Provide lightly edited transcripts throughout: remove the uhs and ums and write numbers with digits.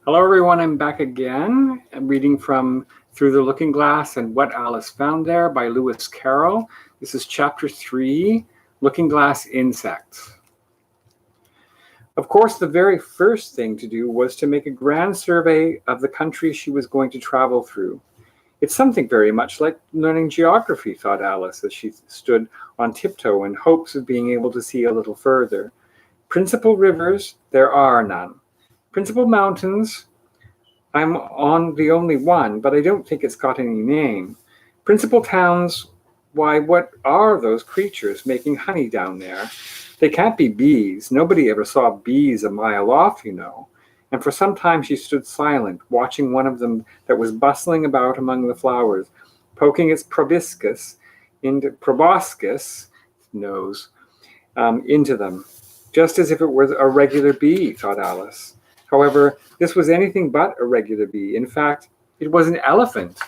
Hello, everyone. I'm back again. I'm reading from Through the Looking Glass and What Alice Found There by Lewis Carroll. This is Chapter 3, Looking Glass Insects. Of course, the very first thing to do was to make a grand survey of the country she was going to travel through. It's something very much like learning geography, thought Alice as she stood on tiptoe in hopes of being able to see a little further. Principal rivers, there are none. Principal mountains, I'm on the only one, but I don't think it's got any name. Principal towns, why, what are those creatures making honey down there? They can't be bees. Nobody ever saw bees a mile off, you know. And for some time she stood silent, watching one of them that was bustling about among the flowers, poking its proboscis into them, just as if it were a regular bee, thought Alice. However, this was anything but a regular bee. In fact, it was an elephant,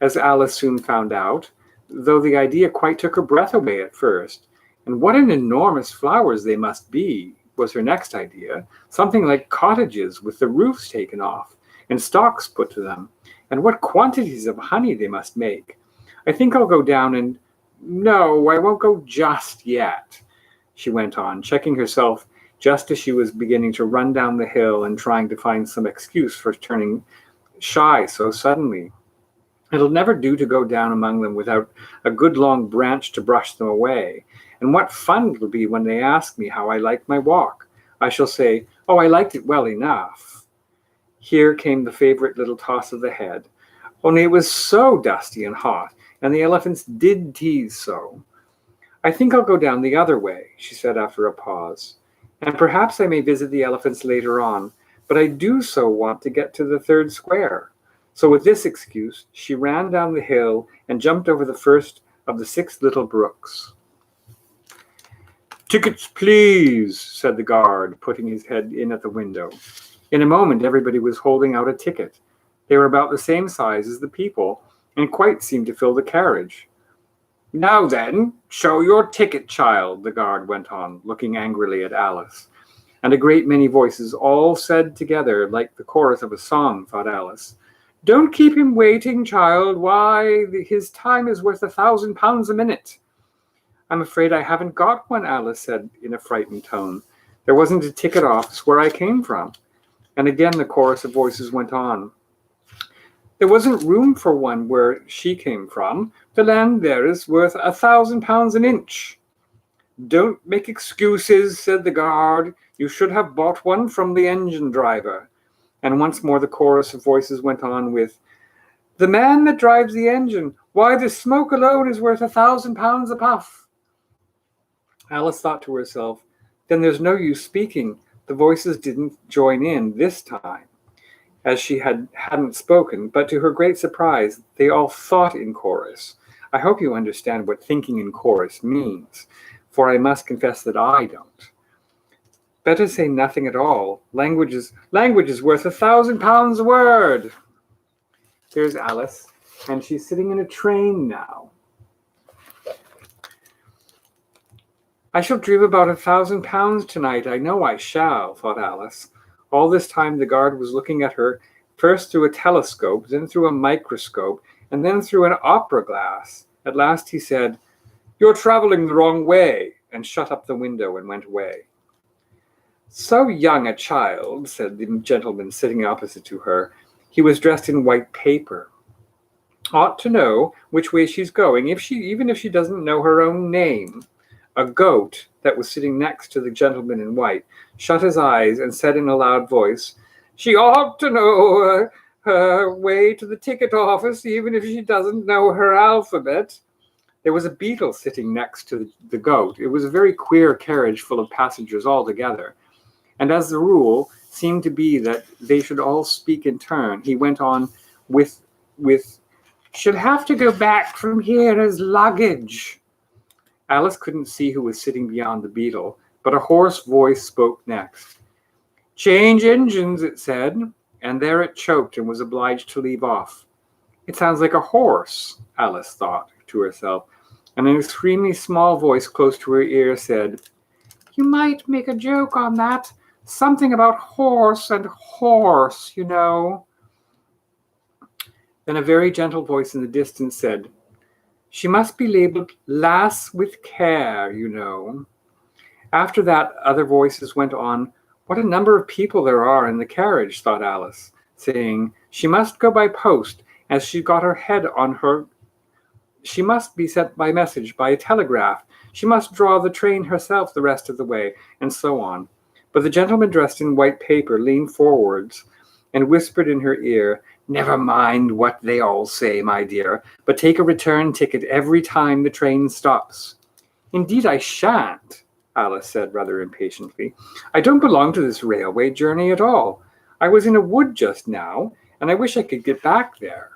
as Alice soon found out, though the idea quite took her breath away at first. And what an enormous flowers they must be, was her next idea. Something like cottages with the roofs taken off and stalks put to them. And what quantities of honey they must make. I think I'll go down and... No, I won't go just yet, she went on, checking herself just as she was beginning to run down the hill and trying to find some excuse for turning shy so suddenly. It'll never do to go down among them without a good long branch to brush them away. And what fun it'll be when they ask me how I liked my walk. I shall say, oh, I liked it well enough. Here came the favorite little toss of the head. Only it was so dusty and hot, and the elephants did tease so. I think I'll go down the other way, she said after a pause. And perhaps I may visit the elephants later on, but I do so want to get to the third square. So with this excuse, she ran down the hill and jumped over the first of the 6 little brooks. Tickets, please, said the guard, putting his head in at the window. In a moment, everybody was holding out a ticket. They were about the same size as the people, and quite seemed to fill the carriage. Now then, show your ticket, child, the guard went on, looking angrily at Alice. And a great many voices all said together, like the chorus of a song, thought Alice, Don't keep him waiting, child. Why, his time is worth £1,000 a minute. I'm afraid I haven't got one, Alice said in a frightened tone. There wasn't a ticket office where I came from. And again the chorus of voices went on. There wasn't room for one where she came from. The land there is worth £1,000 an inch. Don't make excuses, said the guard. You should have bought one from the engine driver. And once more the chorus of voices went on with, The man that drives the engine, why, the smoke alone is worth £1,000 a puff. Alice thought to herself, then there's no use speaking. The voices didn't join in this time, as she hadn't spoken, but to her great surprise, they all thought in chorus. I hope you understand what thinking in chorus means, for I must confess that I don't. Better say nothing at all. Language is worth £1,000 a word. Here's Alice, and she's sitting in a train now. I shall dream about £1,000 tonight. I know I shall, thought Alice. All this time the guard was looking at her, first through a telescope, then through a microscope, and then through an opera glass. At last he said, You're traveling the wrong way, and shut up the window and went away. So young a child, said the gentleman sitting opposite to her. He was dressed in white paper. Ought to know which way she's going, even if she doesn't know her own name. A goat that was sitting next to the gentleman in white shut his eyes and said in a loud voice, She ought to know her way to the ticket office, even if she doesn't know her alphabet. There was a beetle sitting next to the goat. It was a very queer carriage full of passengers altogether. And as the rule seemed to be that they should all speak in turn, he went on with should have to go back from here as luggage. Alice couldn't see who was sitting beyond the beetle, but a hoarse voice spoke next. Change engines, it said, and there it choked and was obliged to leave off. It sounds like a horse, Alice thought to herself, and an extremely small voice close to her ear said, You might make a joke on that. Something about horse and horse, you know. Then a very gentle voice in the distance said, She must be labeled Lass with Care, you know. After that, other voices went on, What a number of people there are in the carriage, thought Alice, saying, She must go by post, as she got her head on her. She must be sent by message, by telegraph. She must draw the train herself the rest of the way, and so on. But the gentleman dressed in white paper leaned forwards and whispered in her ear, Never mind what they all say, my dear, but take a return ticket every time the train stops. Indeed I shan't, Alice said rather impatiently. I don't belong to this railway journey at all. I was in a wood just now, and I wish I could get back there.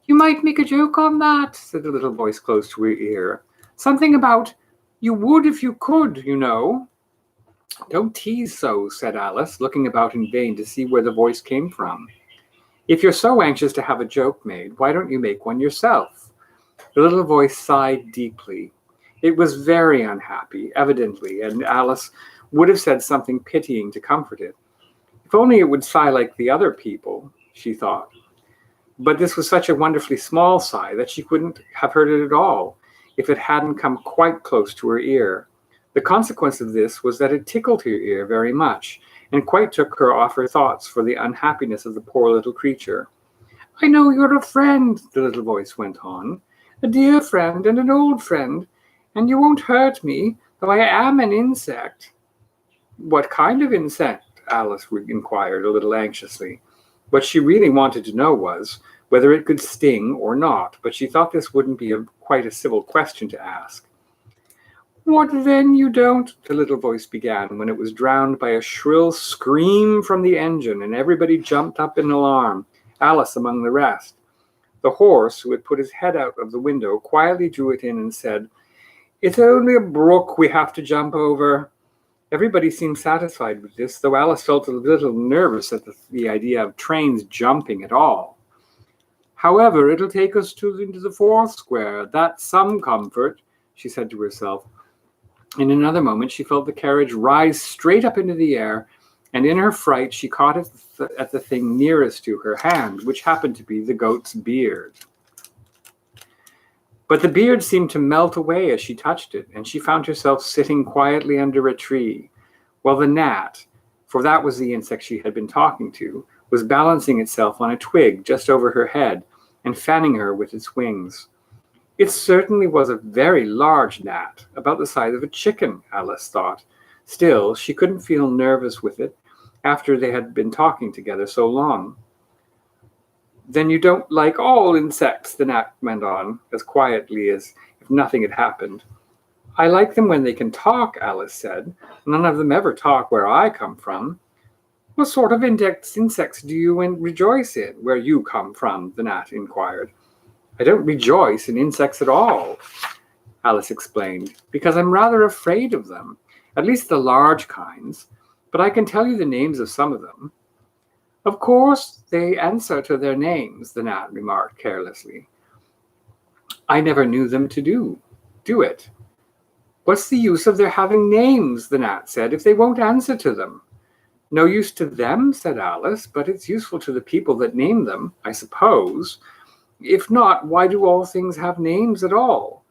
You might make a joke on that, said the little voice close to her ear. Something about, you would if you could, you know. Don't tease so, said Alice, looking about in vain to see where the voice came from. If you're so anxious to have a joke made, why don't you make one yourself? The little voice sighed deeply. It was very unhappy, evidently, and Alice would have said something pitying to comfort it. If only it would sigh like the other people, she thought. But this was such a wonderfully small sigh that she couldn't have heard it at all if it hadn't come quite close to her ear. The consequence of this was that it tickled her ear very much, and quite took her off her thoughts for the unhappiness of the poor little creature. I know you're a friend, the little voice went on, a dear friend and an old friend, and you won't hurt me, though I am an insect. What kind of insect? Alice inquired a little anxiously. What she really wanted to know was whether it could sting or not, but she thought this wouldn't be quite a civil question to ask. What then you don't? The little voice began, when it was drowned by a shrill scream from the engine, and everybody jumped up in alarm, Alice among the rest. The horse, who had put his head out of the window, quietly drew it in and said, It's only a brook we have to jump over. Everybody seemed satisfied with this, though Alice felt a little nervous at the idea of trains jumping at all. However, it'll take us into the fourth square. That's some comfort, she said to herself. In another moment, she felt the carriage rise straight up into the air, and in her fright, she caught at the thing nearest to her hand, which happened to be the goat's beard. But the beard seemed to melt away as she touched it, and she found herself sitting quietly under a tree, while the gnat, for that was the insect she had been talking to, was balancing itself on a twig just over her head and fanning her with its wings. It certainly was a very large gnat, about the size of a chicken, Alice thought. Still, she couldn't feel nervous with it after they had been talking together so long. Then you don't like all insects, the gnat went on, as quietly as if nothing had happened. I like them when they can talk, Alice said. None of them ever talk where I come from. What sort of insects do you rejoice in, where you come from? The gnat inquired. I don't rejoice in insects at all, Alice explained, because I'm rather afraid of them, at least the large kinds, but I can tell you the names of some of them. Of course, they answer to their names, the gnat remarked carelessly. I never knew them to do it. What's the use of their having names, the gnat said, if they won't answer to them? No use to them, said Alice, but it's useful to the people that name them, I suppose. If not, why do all things have names at all?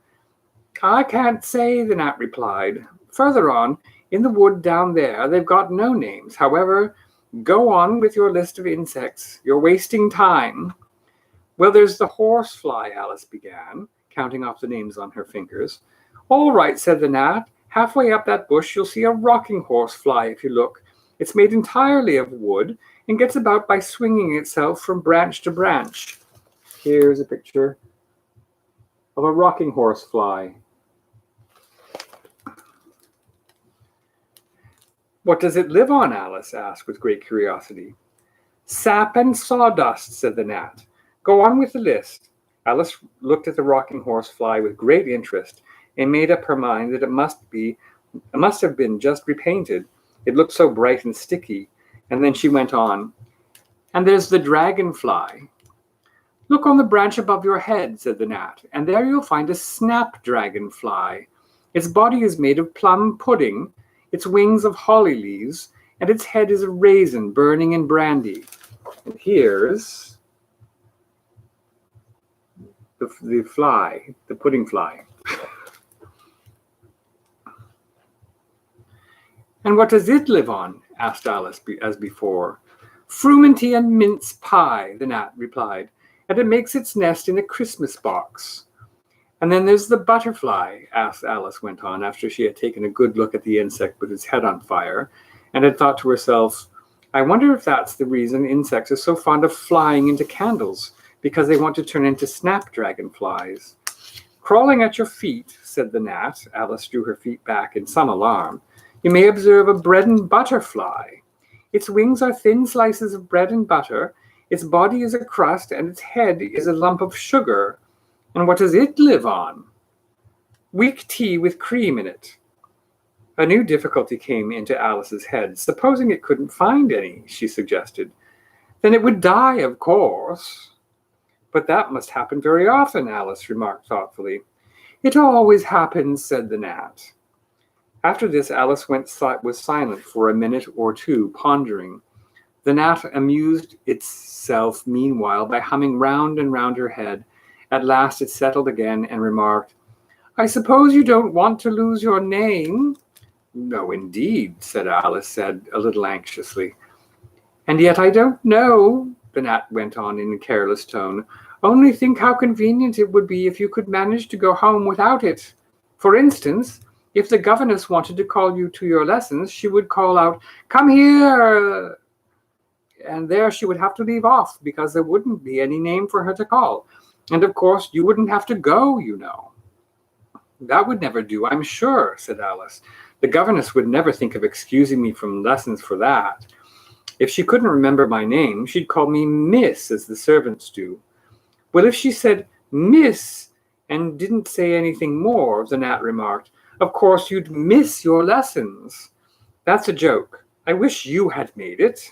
I can't say, the gnat replied. Further on, in the wood down there, they've got no names. However, go on with your list of insects. You're wasting time. Well, there's the horsefly, Alice began, counting off the names on her fingers. All right, said the gnat. Halfway up that bush, you'll see a rocking horsefly if you look. It's made entirely of wood and gets about by swinging itself from branch to branch. Here's a picture of a rocking horsefly. What does it live on? Alice asked with great curiosity. Sap and sawdust, said the gnat. Go on with the list. Alice looked at the rocking horsefly with great interest and made up her mind that it must have been just repainted. It looked so bright and sticky. And then she went on. And there's the dragonfly. Look on the branch above your head, said the gnat, and there you'll find a snapdragonfly. Its body is made of plum pudding. its wings of holly leaves, and its head is a raisin burning in brandy. And here's the fly, the pudding fly. And what does it live on? Asked Alice as before. Frumenty and mince pie, the gnat replied, and it makes its nest in a Christmas box. And then there's the butterfly, Alice went on, after she had taken a good look at the insect with its head on fire, and had thought to herself, I wonder if that's the reason insects are so fond of flying into candles, because they want to turn into snapdragon flies. Crawling at your feet, said the gnat. Alice drew her feet back in some alarm. You may observe a bread and butter fly. Its wings are thin slices of bread and butter, its body is a crust, and its head is a lump of sugar. And what does it live on? Weak tea with cream in it. A new difficulty came into Alice's head. Supposing it couldn't find any, she suggested. Then it would die, of course. But that must happen very often, Alice remarked thoughtfully. It always happens, said the gnat. After this, Alice was silent for a minute or two, pondering. The gnat amused itself meanwhile by humming round and round her head. At last it settled again and remarked, I suppose you don't want to lose your name? No, indeed, said Alice, a little anxiously. And yet I don't know, the gnat went on in a careless tone. Only think how convenient it would be if you could manage to go home without it. For instance, if the governess wanted to call you to your lessons, she would call out, Come here! And there she would have to leave off, because there wouldn't be any name for her to call. And of course, you wouldn't have to go, you know. That would never do, I'm sure, said Alice. The governess would never think of excusing me from lessons for that. If she couldn't remember my name, she'd call me Miss, as the servants do. Well, if she said Miss and didn't say anything more, the gnat remarked, of course you'd miss your lessons. That's a joke. I wish you had made it.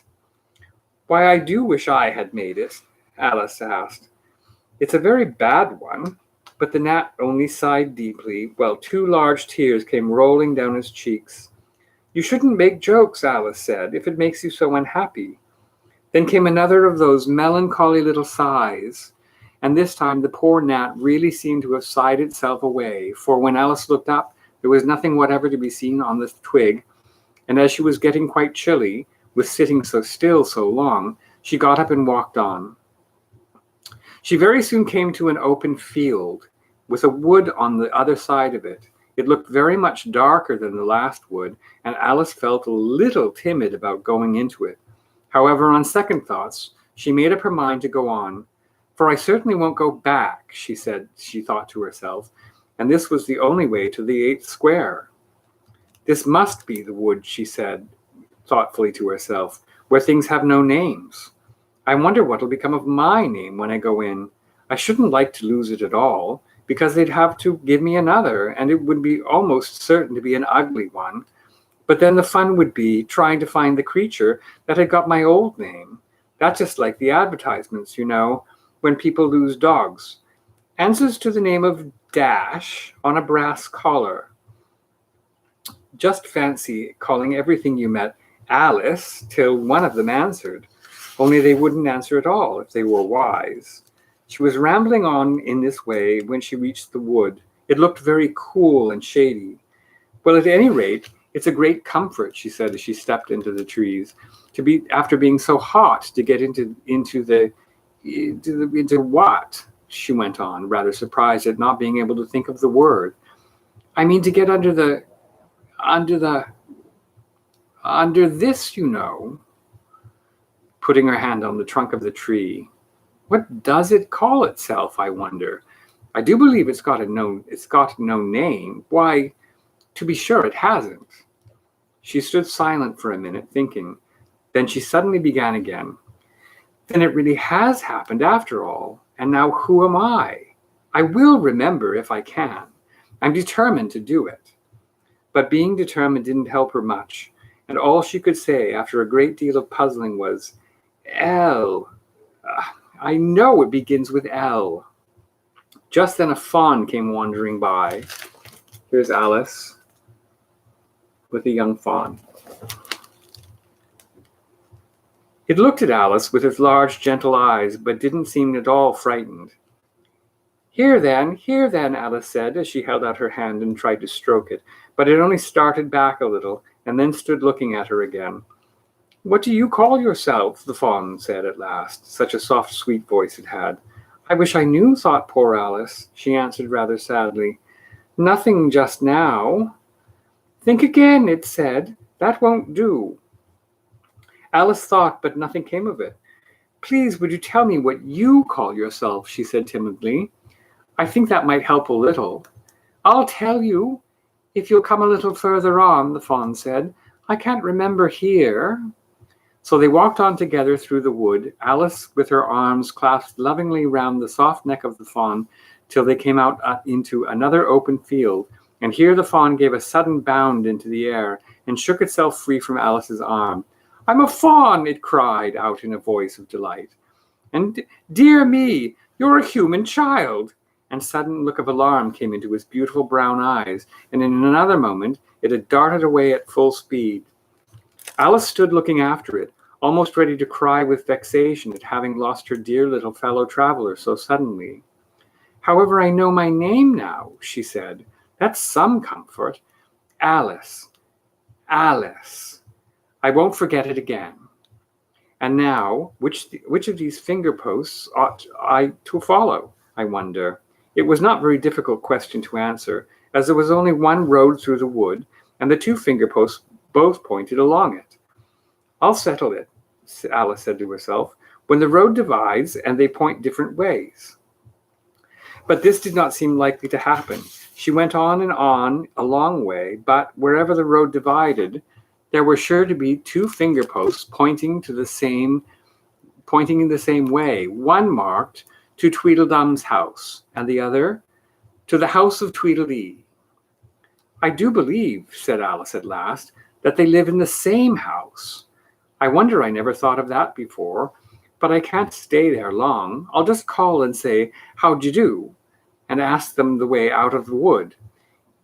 Why, I do wish I had made it, Alice asked. It's a very bad one. But the gnat only sighed deeply, while 2 large tears came rolling down his cheeks. You shouldn't make jokes, Alice said, if it makes you so unhappy. Then came another of those melancholy little sighs, and this time the poor gnat really seemed to have sighed itself away, for when Alice looked up, there was nothing whatever to be seen on the twig, and as she was getting quite chilly, with sitting so still so long, she got up and walked on. She very soon came to an open field, with a wood on the other side of it. It looked very much darker than the last wood, and Alice felt a little timid about going into it. However, on second thoughts, she made up her mind to go on. For I certainly won't go back, she thought to herself, and this was the only way to the 8th square. This must be the wood, she said thoughtfully to herself, where things have no names. I wonder what'll become of my name when I go in. I shouldn't like to lose it at all, because they'd have to give me another, and it would be almost certain to be an ugly one. But then the fun would be trying to find the creature that had got my old name. That's just like the advertisements, you know, when people lose dogs. Answers to the name of Dash on a brass collar. Just fancy calling everything you met Alice till one of them answered. Only they wouldn't answer at all if they were wise. She was rambling on in this way when she reached the wood. It looked very cool and shady. Well, at any rate, it's a great comfort, she said as she stepped into the trees, after being so hot, to get into what? She went on, rather surprised at not being able to think of the word. I mean, to get under this, you know, putting her hand on the trunk of the tree. What does it call itself, I wonder? I do believe it's got no name. Why, to be sure, it hasn't. She stood silent for a minute, thinking. Then she suddenly began again. Then it really has happened after all. And now who am I? I will remember if I can. I'm determined to do it. But being determined didn't help her much, and all she could say after a great deal of puzzling was, L. I know it begins with L. Just then a fawn came wandering by. Here's Alice. with a young fawn. It looked at Alice with its large, gentle eyes, but didn't seem at all frightened. Here then, Alice said, as she held out her hand and tried to stroke it, but it only started back a little, and then stood looking at her again. What do you call yourself? The fawn said at last. Such a soft, sweet voice it had. I wish I knew, thought poor Alice. She answered rather sadly. Nothing just now. Think again, it said. That won't do. Alice thought, but nothing came of it. Please, would you tell me what you call yourself? She said timidly. I think that might help a little. I'll tell you, if you'll come a little further on, the fawn said. I can't remember here. So they walked on together through the wood, Alice with her arms clasped lovingly round the soft neck of the fawn, till they came out into another open field, and here the fawn gave a sudden bound into the air and shook itself free from Alice's arm. I'm a fawn, it cried out in a voice of delight. And dear me, you're a human child. And sudden look of alarm came into his beautiful brown eyes, and in another moment it had darted away at full speed. Alice stood looking after it, almost ready to cry with vexation at having lost her dear little fellow traveler so suddenly. However, I know my name now, she said. That's some comfort. Alice. Alice. I won't forget it again. And now, which of these finger posts ought I to follow, I wonder? It was not a very difficult question to answer, as there was only one road through the wood, and the two finger posts both pointed along it. I'll settle it, Alice said to herself, when the road divides and they point different ways. But this did not seem likely to happen. She went on and on a long way, but wherever the road divided, there were sure to be two finger posts pointing in the same way, one marked to Tweedledum's house, and the other to the house of Tweedledee. I do believe, said Alice at last, that they live in the same house. I wonder I never thought of that before, but I can't stay there long. I'll just call and say, how'd you do, and ask them the way out of the wood.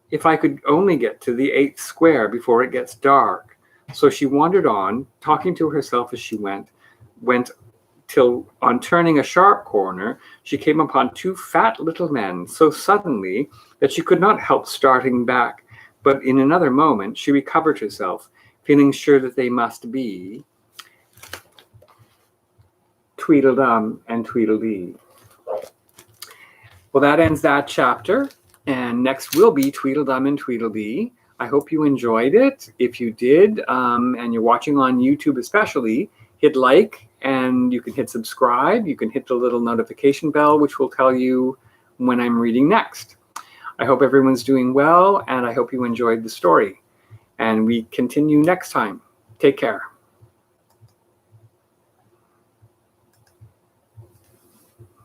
If I could only get to the 8th square before it gets dark. So she wandered on, talking to herself as she went till on turning a sharp corner, she came upon two fat little men so suddenly that she could not help starting back, but in another moment she recovered herself, feeling sure that they must be Tweedledum and Tweedledee. Well, that ends that chapter, and next will be Tweedledum and Tweedledee. I hope you enjoyed it. If you did, and you're watching on YouTube especially, hit like, and you can hit subscribe. You can hit the little notification bell, which will tell you when I'm reading next. I hope everyone's doing well, and I hope you enjoyed the story. And we continue next time. Take care.